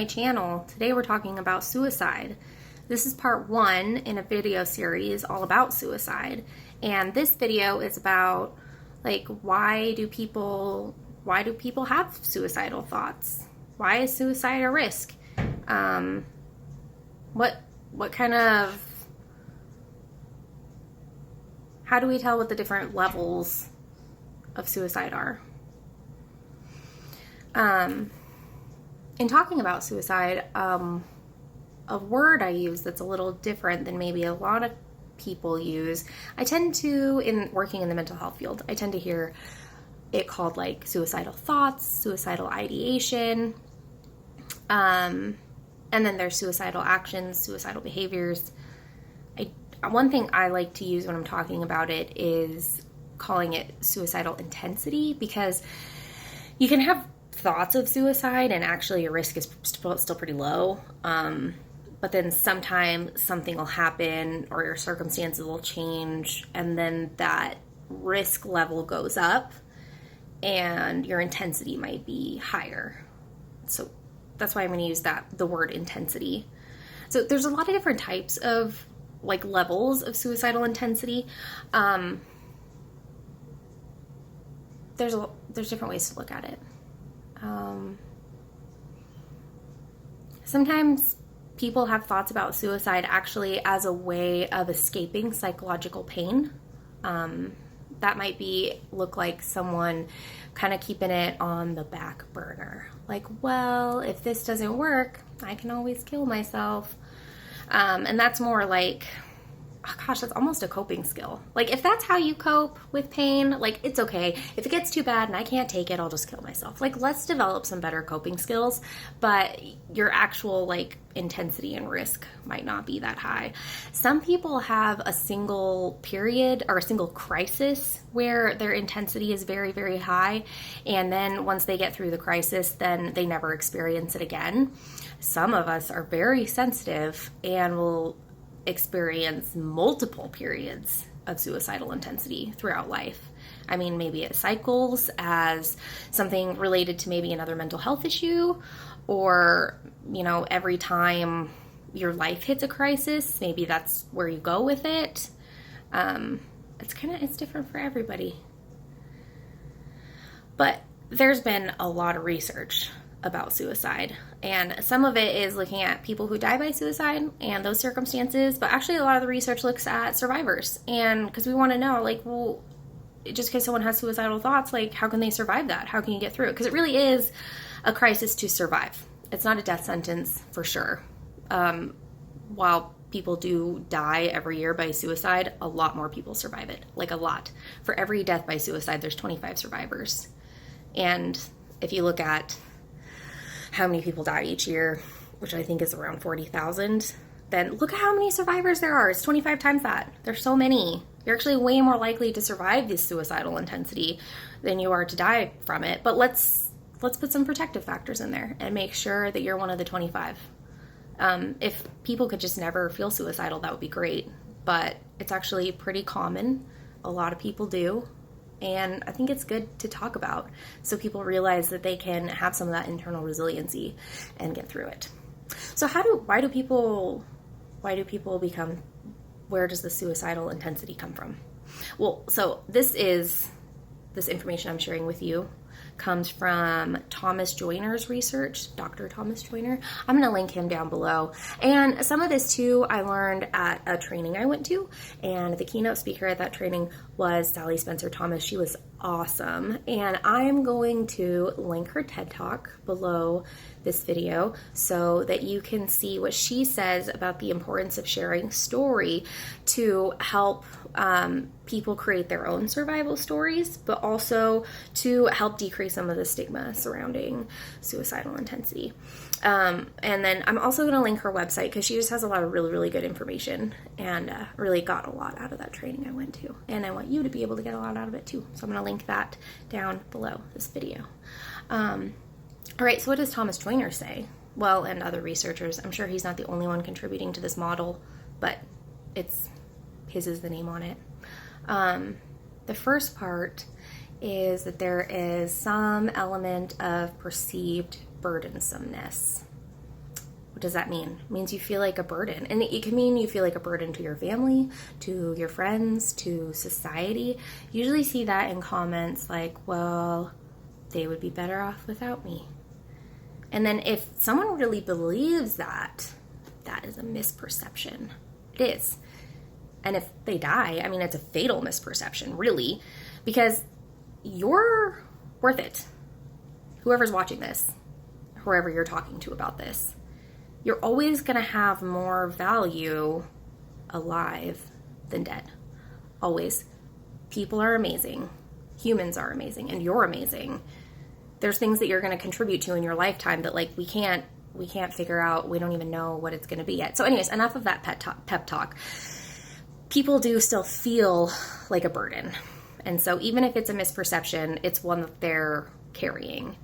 my channel. Today we're talking about suicide. This is part 1 in a video series all about suicide. And this video is about why do people have suicidal thoughts? Why is suicide a risk? How do we tell what the different levels of suicide are? In talking about suicide, a word I use that's a little different than maybe a lot of people use, I tend to, in working in the mental health field, I tend to hear it called suicidal thoughts, suicidal ideation, and then there's suicidal actions, suicidal behaviors. One thing I like to use when I'm talking about it is calling it suicidal intensity, because you can have thoughts of suicide and actually your risk is still pretty low, but then sometimes something will happen or your circumstances will change, and then that risk level goes up and your intensity might be higher. So that's why I'm going to use the word intensity. So there's a lot of different types of levels of suicidal intensity. There's different ways to look at it. Sometimes people have thoughts about suicide actually as a way of escaping psychological pain. That might look like someone kind of keeping it on the back burner. Well, if this doesn't work, I can always kill myself. And that's more that's almost a coping skill. If that's how you cope with pain, it's okay. If it gets too bad and I can't take it, I'll just kill myself. Let's develop some better coping skills, but your actual intensity and risk might not be that high. Some people have a single period or a single crisis where their intensity is very, very high, and then once they get through the crisis, then they never experience it again. Some of us are very sensitive and will experience multiple periods of suicidal intensity throughout life. I mean, maybe it cycles as something related to maybe another mental health issue, or, every time your life hits a crisis, maybe that's where you go with it. It's different for everybody. But there's been a lot of research about suicide, and some of it is looking at people who die by suicide and those circumstances, but actually a lot of the research looks at survivors, and because we want to know just because someone has suicidal thoughts, how can they survive that? How can you get through it? Because it really is a crisis to survive. It's not a death sentence for sure. While people do die every year by suicide, a lot more people survive it, a lot. For every death by suicide, there's 25 survivors. And if you look at how many people die each year, which I think is around 40,000, then look at how many survivors there are. It's 25 times that. There's so many. You're actually way more likely to survive this suicidal intensity than you are to die from it. But let's put some protective factors in there and make sure that you're one of the 25. If people could just never feel suicidal, that would be great. But it's actually pretty common. A lot of people do. And I think it's good to talk about so people realize that they can have some of that internal resiliency and get through it. So why do people become, where does the suicidal intensity come from? Well, so this information I'm sharing with you comes from Thomas Joyner's research, Dr. Thomas Joyner. I'm going to link him down below. And some of this too, I learned at a training I went to, and the keynote speaker at that training was Sally Spencer Thomas. She was awesome. And I'm going to link her TED Talk below this video so that you can see what she says about the importance of sharing story to help people create their own survival stories, but also to help decrease some of the stigma surrounding suicidal intensity. And then I'm also going to link her website because she just has a lot of really, really good information, and really got a lot out of that training I went to. And I want you to be able to get a lot out of it too. So I'm going to link that down below this video. All right, so what does Thomas Joyner say? Well, and other researchers. I'm sure he's not the only one contributing to this model, but his is the name on it. The first part is that there is some element of perceived burdensomeness. What does that mean? It means you feel like a burden. And it can mean you feel like a burden to your family, to your friends, to society. You usually see that in comments like, well, they would be better off without me. And then if someone really believes that, that is a misperception. It is. And if they die, I mean, it's a fatal misperception, really, because you're worth it. Whoever's watching this, whoever you're talking to about this, you're always going to have more value alive than dead. Always. People are amazing. Humans are amazing. And you're amazing. There's things that you're going to contribute to in your lifetime that, like, we can't figure out. We don't even know what it's going to be yet. So anyways, enough of that pep talk. People do still feel like a burden. And so even if it's a misperception, it's one that they're carrying.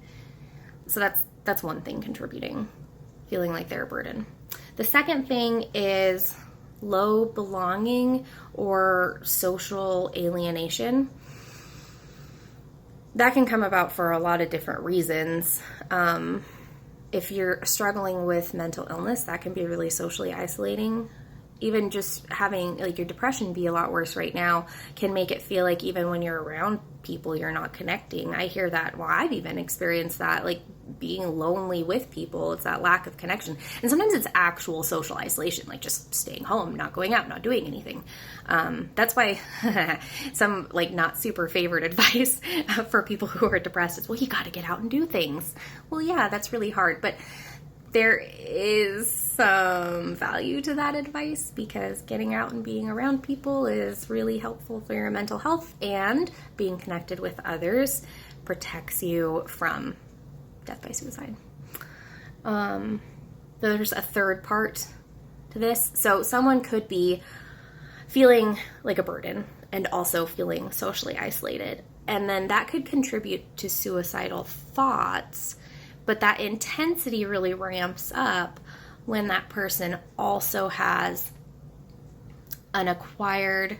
So that's one thing contributing, feeling like they're a burden. The second thing is low belonging or social alienation. That can come about for a lot of different reasons. If you're struggling with mental illness, that can be really socially isolating. Even just having like your depression be a lot worse right now can make it feel like even when you're around people, you're not connecting. I hear that. Well, I've even experienced that, like being lonely with people. It's that lack of connection. And sometimes it's actual social isolation, like just staying home, not going out, not doing anything. That's why some like not super favorite advice for people who are depressed is, well, you got to get out and do things. Well, yeah, that's really hard. But there is some value to that advice because getting out and being around people is really helpful for your mental health, and being connected with others protects you from death by suicide. There's a third part to this. So someone could be feeling like a burden and also feeling socially isolated, and then that could contribute to suicidal thoughts. But that intensity really ramps up when that person also has an acquired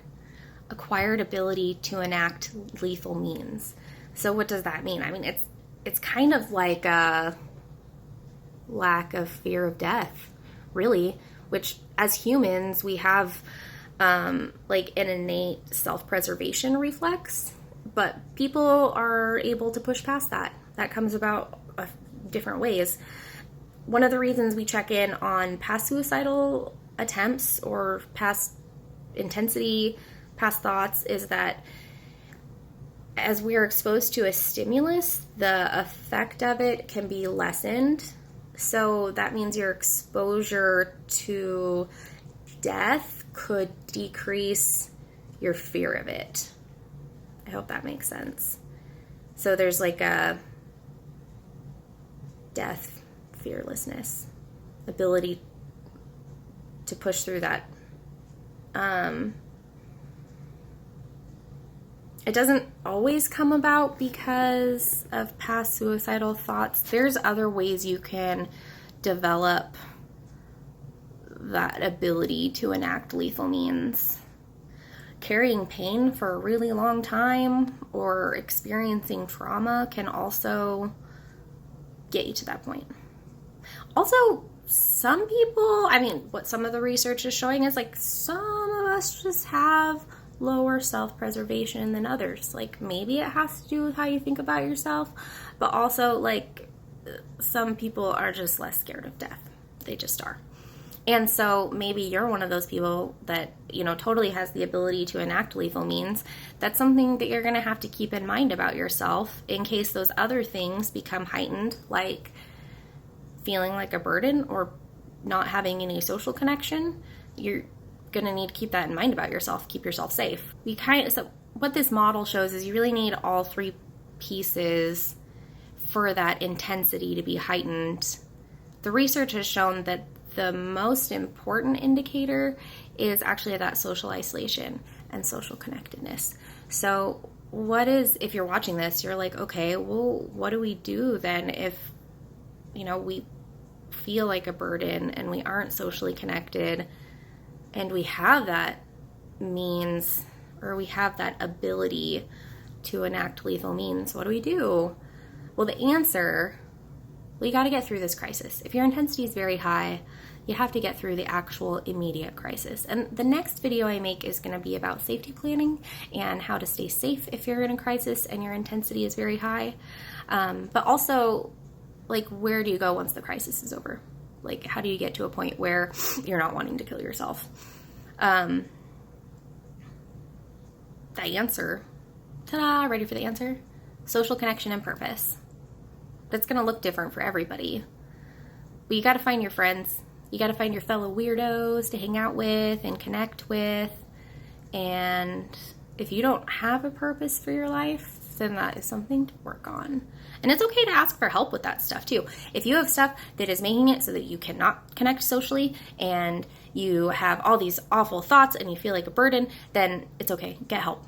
ability to enact lethal means. So what does that mean? I mean, it's kind of like a lack of fear of death, really, which as humans, we have like an innate self-preservation reflex, but people are able to push past that. That comes about different ways. One of the reasons we check in on past suicidal attempts or past intensity, past thoughts, is that as we are exposed to a stimulus, the effect of it can be lessened. So that means your exposure to death could decrease your fear of it. I hope that makes sense. So there's like a death fearlessness, ability to push through that. It doesn't always come about because of past suicidal thoughts. There's other ways you can develop that ability to enact lethal means. Carrying pain for a really long time or experiencing trauma can also get you to that point. Also, some people, I mean, what some of the research is showing is like some of us just have lower self-preservation than others. Like maybe it has to do with how you think about yourself, but also like some people are just less scared of death. They just are. And so maybe you're one of those people that, you know, totally has the ability to enact lethal means. That's something that you're going to have to keep in mind about yourself in case those other things become heightened, like feeling like a burden or not having any social connection. You're going to need to keep that in mind about yourself, keep yourself safe. So what this model shows is you really need all three pieces for that intensity to be heightened. The research has shown that the most important indicator is actually that social isolation and social connectedness. So if you're watching this, you're like, okay, well, what do we do then if, you know, we feel like a burden and we aren't socially connected and we have that means, or we have that ability to enact lethal means? What do we do? Well, the answer Well, you got to get through this crisis. If your intensity is very high, you have to get through the actual immediate crisis. And the next video I make is going to be about safety planning and how to stay safe if you're in a crisis and your intensity is very high. But also, like, where do you go once the crisis is over? Like, how do you get to a point where you're not wanting to kill yourself? The answer, ta-da, ready for the answer? Social connection and purpose. That's going to look different for everybody. But you got to find your friends. You got to find your fellow weirdos to hang out with and connect with. And if you don't have a purpose for your life, then that is something to work on. And it's okay to ask for help with that stuff too. If you have stuff that is making it so that you cannot connect socially and you have all these awful thoughts and you feel like a burden, then it's okay. Get help.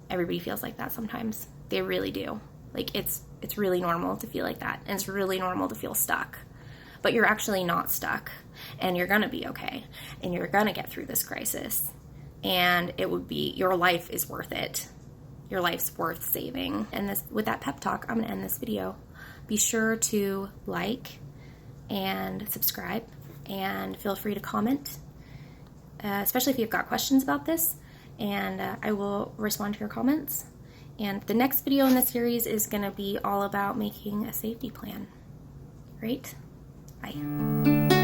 Everybody feels like that sometimes. They really do. Like, it's really normal to feel like that. And it's really normal to feel stuck. But you're actually not stuck. And you're going to be okay. And you're going to get through this crisis. And your life is worth it. Your life's worth saving. And with that pep talk, I'm going to end this video. Be sure to like and subscribe. And feel free to comment. Especially if you've got questions about this. And I will respond to your comments. And the next video in this series is going to be all about making a safety plan. Right? Bye.